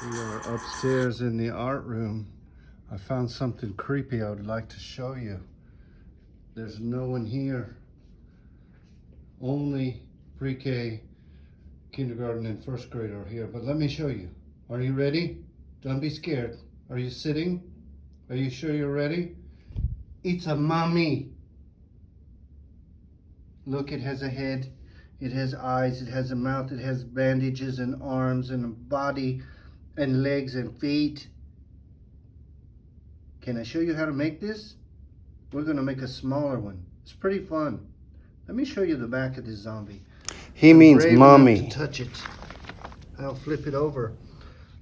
We are upstairs in the art room. I found something creepy I would like to show you. There's no one here. Only pre-K, kindergarten, and first grade are here. But let me show you. Are you ready? Don't be scared. Are you sitting? Are you sure you're ready? It's a mummy. Look, it has a head. It has eyes. It has a mouth. It has bandages and arms and a body and legs and feet. Can I show you how to make this? We're going to make a smaller one. It's pretty fun. Let me show you the back of this zombie. He means mummy. To touch it. I'll flip it over.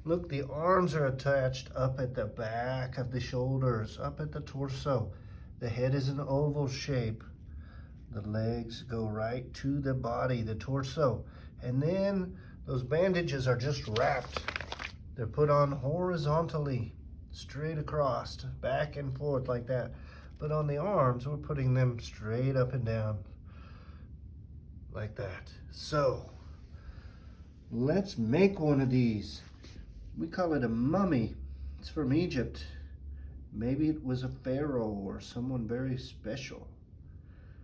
Look, the arms are attached up at the back of the shoulders, up at the torso. The head is an oval shape. The legs go right to the body, the torso. And then those bandages are just wrapped. They're put on horizontally, straight across, back and forth like that. But on the arms, we're putting them straight up and down like that. So let's make one of these. We call it a mummy. It's from Egypt. Maybe it was a pharaoh or someone very special.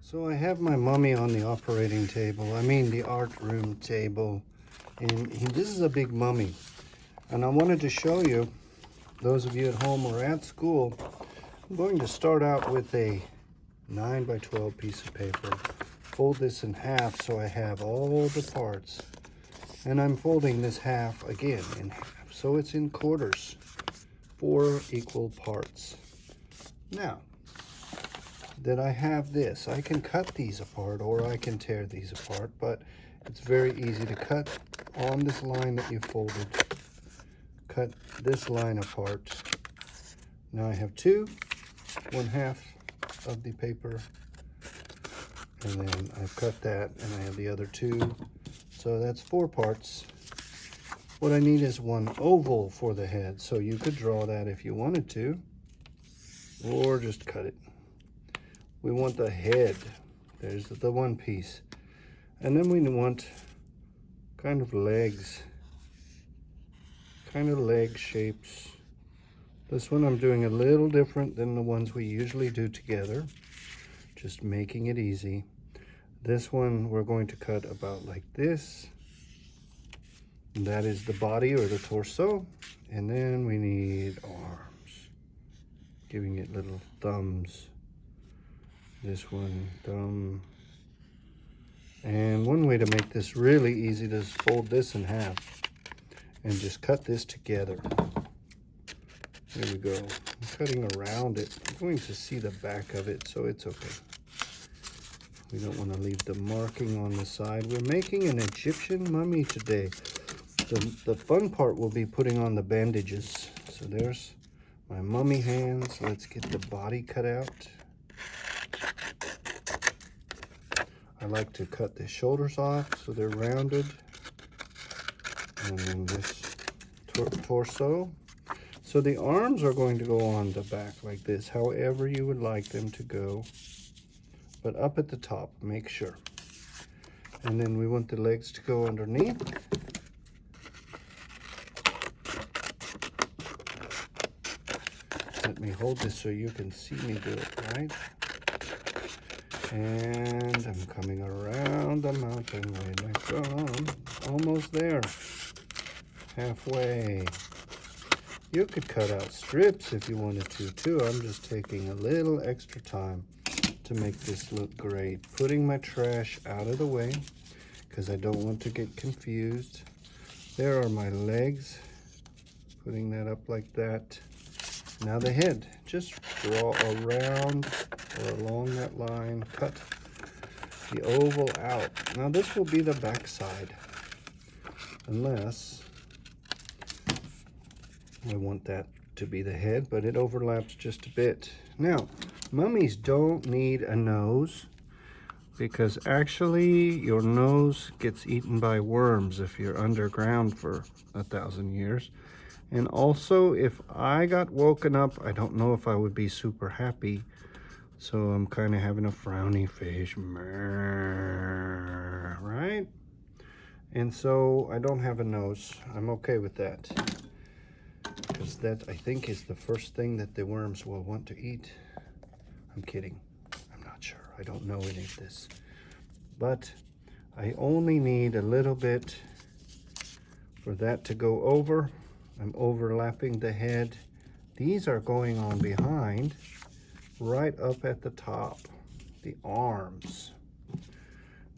So I have my mummy on the operating table. I mean the art room table. And this is a big mummy. And I wanted to show you, those of you at home or at school, I'm going to start out with a 9 by 12 piece of paper. Fold this in half so I have all the parts. And I'm folding this half again in half. So it's in quarters, 4 equal parts. Now, that I have this, I can cut these apart or I can tear these apart, but it's very easy to cut on this line that you folded. Cut this line apart. Now I have 2, 1/2 of the paper, and then I've cut that and I have the other 2. So that's 4 parts. What I need is 1 oval for the head. So you could draw that if you wanted to, or just cut it. We want the head. There's the 1 piece. And then we want kind of legs. Kind of leg shapes. This one I'm doing a little different than the ones we usually do together. Just making it easy. This one we're going to cut about like this. And that is the body or the torso. And then we need arms. Giving it little thumbs. This one, thumb. And one way to make this really easy is fold this in half and just cut this together. There we go. I'm cutting around it. I'm going to see the back of it, so it's okay. We don't want to leave the marking on the side. We're making an Egyptian mummy today. The fun part will be putting on the bandages. So there's my mummy hands. Let's get the body cut out. I like to cut the shoulders off so they're rounded. And then this torso. So the arms are going to go on the back like this, however you would like them to go. But up at the top, make sure. And then we want the legs to go underneath. Let me hold this so you can see me do it, right? And I'm coming around the mountain. Where am I from? Almost there. Halfway. You could cut out strips if you wanted to too. I'm just taking a little extra time to make this look great. Putting my trash out of the way because I don't want to get confused. There are my legs. Putting that up like that. Now the head. Just draw around or along that line. Cut the oval out. Now this will be the back side. Unless I want that to be the head, but it overlaps just a bit. Now, mummies don't need a nose because actually your nose gets eaten by worms if you're underground for 1,000 years. And also, if I got woken up, I don't know if I would be super happy. So I'm kind of having a frowny face, right? And so I don't have a nose. I'm okay with that. because that, I think, is the first thing that the worms will want to eat. I'm kidding. I'm not sure. I don't know any of this. But I only need a little bit for that to go over. I'm overlapping the head. These are going on behind, right up at the top, the arms.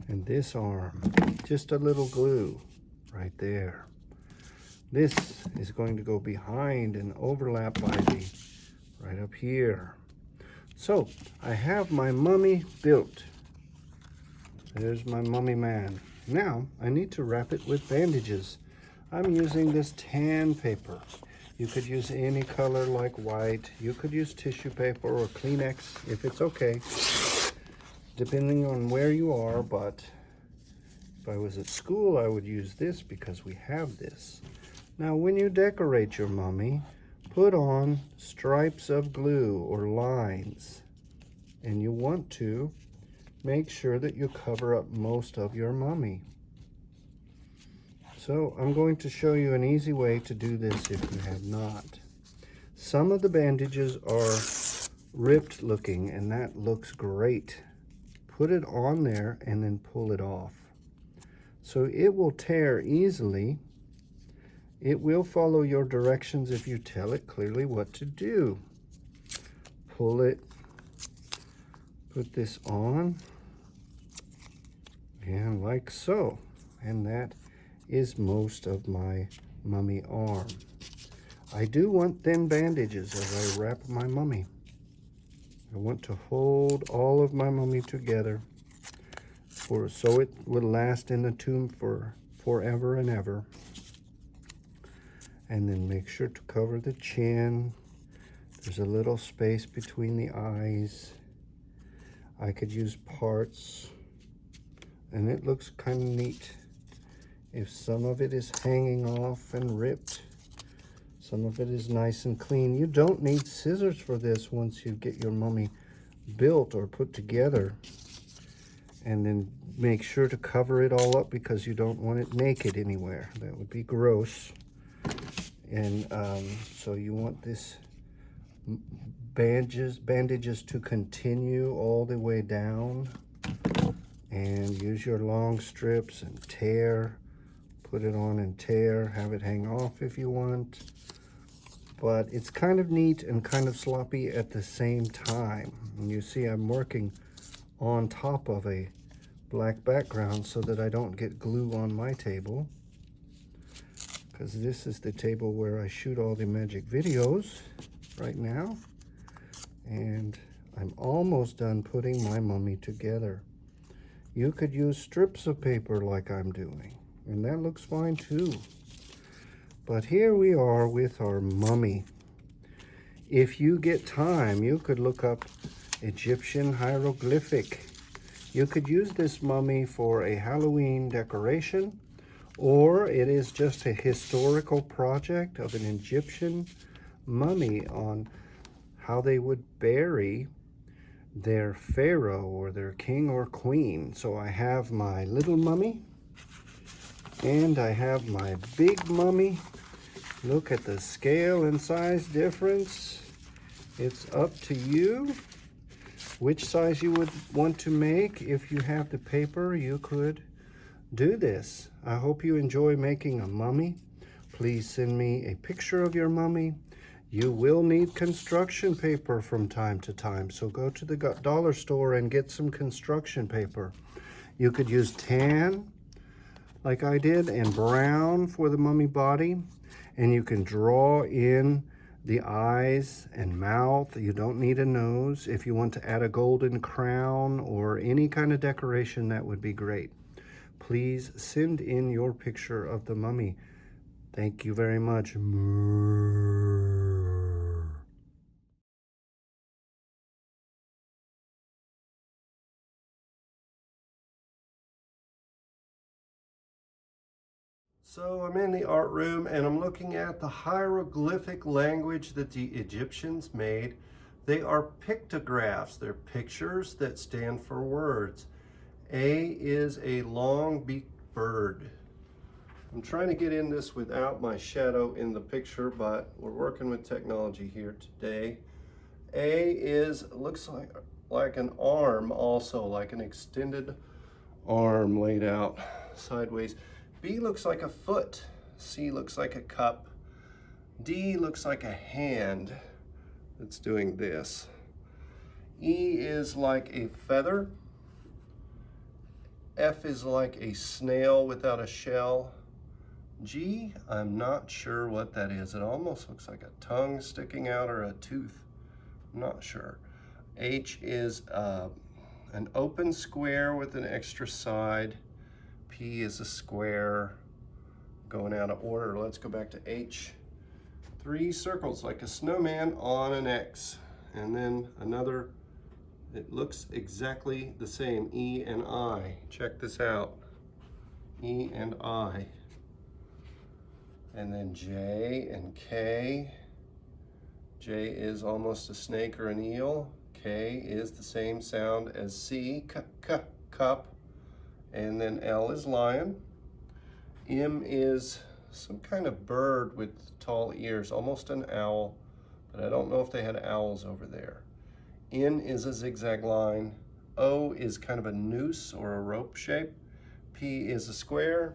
And this arm, just a little glue right there. This is going to go behind and overlap by the, right up here. So I have my mummy built. There's my mummy man. Now I need to wrap it with bandages. I'm using this tan paper. You could use any color like white. You could use tissue paper or Kleenex if it's okay, depending on where you are. But if I was at school, I would use this because we have this. Now, when you decorate your mummy, put on stripes of glue or lines, and you want to make sure that you cover up most of your mummy. So I'm going to show you an easy way to do this if you have not. Some of the bandages are ripped looking, and that looks great. Put it on there and then pull it off. So it will tear easily. It will follow your directions if you tell it clearly what to do. Pull it, put this on, and like so. And that is most of my mummy arm. I do want thin bandages as I wrap my mummy. I want to hold all of my mummy together so it will last in the tomb for forever and ever. And then make sure to cover the chin. There's a little space between the eyes. I could use parts, and it looks kind of neat. If some of it is hanging off and ripped, some of it is nice and clean. You don't need scissors for this once you get your mummy built or put together. And then make sure to cover it all up because you don't want it naked anywhere. That would be gross. And so you want this bandages to continue all the way down, and use your long strips and tear. Put it on and tear. Have it hang off if you want. But it's kind of neat and kind of sloppy at the same time. And you see I'm working on top of a black background so that I don't get glue on my table, because this is the table where I shoot all the magic videos right now. And I'm almost done putting my mummy together. You could use strips of paper like I'm doing, and that looks fine too. But here we are with our mummy. If you get time, you could look up Egyptian hieroglyphic. You could use this mummy for a Halloween decoration, or it is just a historical project of an Egyptian mummy on how they would bury their pharaoh or their king or queen. So I have my little mummy and I have my big mummy. Look at the scale and size difference. It's up to you which size you would want to make. If you have the paper, you could do this. I hope you enjoy making a mummy. Please send me a picture of your mummy. You will need construction paper from time to time, so go to the dollar store and get some construction paper. You could use tan, like I did, and brown for the mummy body, and you can draw in the eyes and mouth. You don't need a nose. If you want to add a golden crown or any kind of decoration, that would be great. Please send in your picture of the mummy. Thank you very much. So I'm in the art room and I'm looking at the hieroglyphic language that the Egyptians made. They are pictographs. They're pictures that stand for words. A is a long-beaked bird. I'm trying to get in this without my shadow in the picture, but we're working with technology here today. A looks like an arm, also like an extended arm laid out sideways. B looks like a foot. C looks like a cup. D looks like a hand that's doing this. E is like a feather. F is like a snail without a shell. G, I'm not sure what that is. It almost looks like a tongue sticking out or a tooth. I'm not sure. H is an open square with an extra side. P is a square going out of order. Let's go back to H. 3 circles like a snowman on an X. And then another, it looks exactly the same, E and I. Check this out, E and I. And then J and K. J is almost a snake or an eel. K is the same sound as C, cup. And then L is lion. M is some kind of bird with tall ears, almost an owl, but I don't know if they had owls over there. N is a zigzag line. O is kind of a noose or a rope shape. P is a square.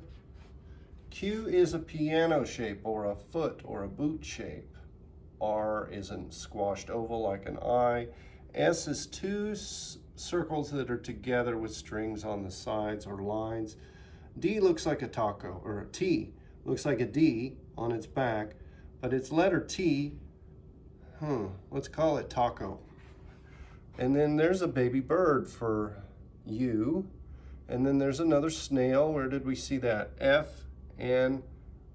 Q is a piano shape or a foot or a boot shape. R is a squashed oval like an eye. S is 2 circles that are together with strings on the sides or lines. D looks like a taco, or a T looks like a D on its back, but its letter T, let's call it taco. And then there's a baby bird for U. And then there's another snail. Where did we see that? F and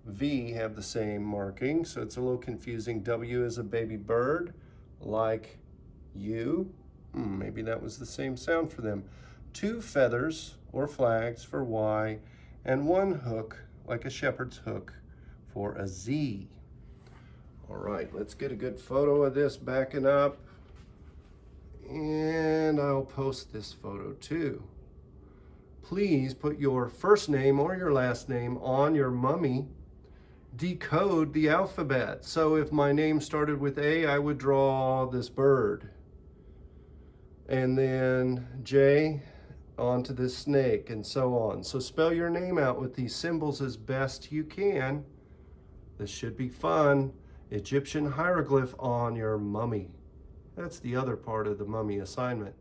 V have the same marking, so it's a little confusing. W is a baby bird, like U. Maybe that was the same sound for them. 2 feathers or flags for Y, and 1 hook, like a shepherd's hook, for a Z. All right, let's get a good photo of this backing up. And I'll post this photo too. Please put your first name or your last name on your mummy. Decode the alphabet. So if my name started with A, I would draw this bird. And then J onto this snake, and so on. So spell your name out with these symbols as best you can. This should be fun. Egyptian hieroglyph on your mummy. That's the other part of the mummy assignment.